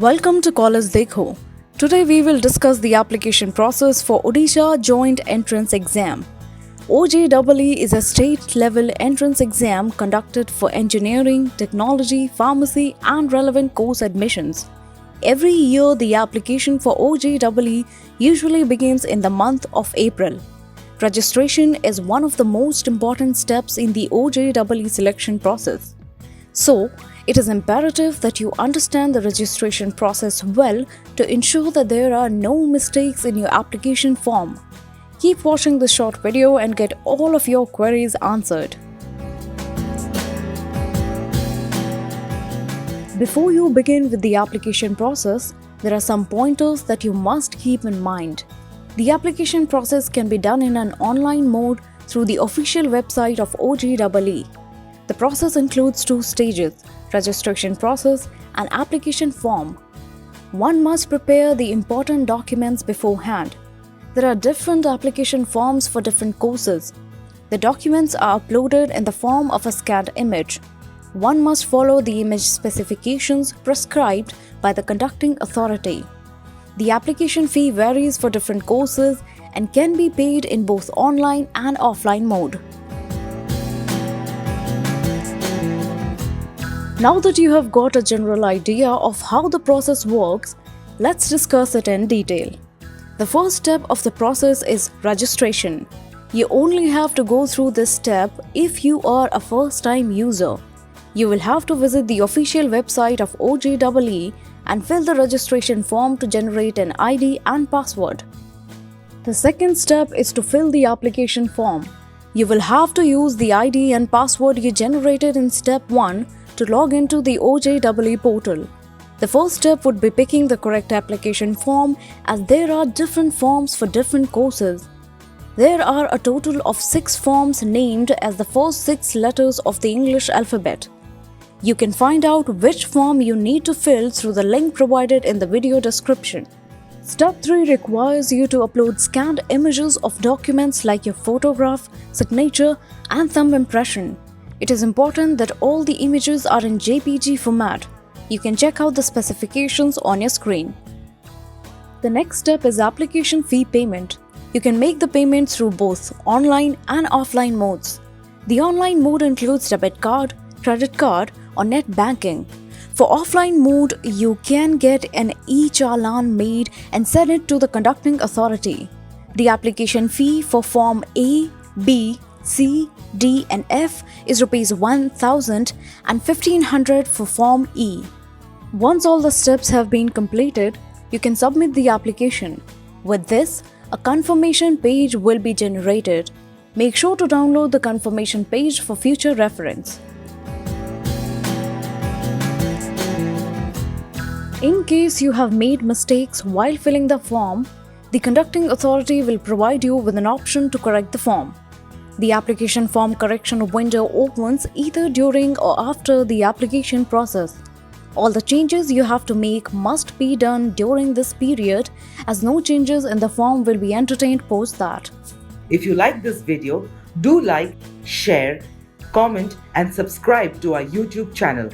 Welcome to College Dekho. Today we will discuss the application process for Odisha Joint Entrance Exam. OJEE is a state-level entrance exam conducted for engineering, technology, pharmacy and relevant course admissions. Every year the application for OJEE usually begins in the month of April. Registration is one of the most important steps in the OJEE selection process. So, it is imperative that you understand the registration process well to ensure that there are no mistakes in your application form. Keep watching this short video and get all of your queries answered. Before you begin with the application process, there are some pointers that you must keep in mind. The application process can be done in an online mode through the official website of OJEE. The process includes two stages: registration process and application form. One must prepare the important documents beforehand. There are different application forms for different courses. The documents are uploaded in the form of a scanned image. One must follow the image specifications prescribed by the conducting authority. The application fee varies for different courses and can be paid in both online and offline mode. Now that you have got a general idea of how the process works, let's discuss it in detail. The first step of the process is registration. You only have to go through this step if you are a first-time user. You will have to visit the official website of OJEE and fill the registration form to generate an ID and password. The second step is to fill the application form. You will have to use the ID and password you generated in step 1 to log into the OJEE portal. The first step would be picking the correct application form, as there are different forms for different courses. There are a total of 6 forms named as the first 6 letters of the English alphabet. You can find out which form you need to fill through the link provided in the video description. Step 3 requires you to upload scanned images of documents like your photograph, signature and thumb impression. It is important that all the images are in JPG format. You can check out the specifications on your screen. The next step is application fee payment. You can make the payment through both online and offline modes. The online mode includes debit card, credit card or net banking. For offline mode, you can get an e-challan made and send it to the conducting authority. The application fee for Form A, B, C, D and F is Rs 1000 and 1500 for Form E. Once all the steps have been completed, you can submit the application. With this, a confirmation page will be generated. Make sure to download the confirmation page for future reference. In case you have made mistakes while filling the form, the conducting authority will provide you with an option to correct the form. The application form correction window opens either during or after the application process. All the changes you have to make must be done during this period, as no changes in the form will be entertained post that. If you like this video, do like, share, comment and subscribe to our YouTube channel.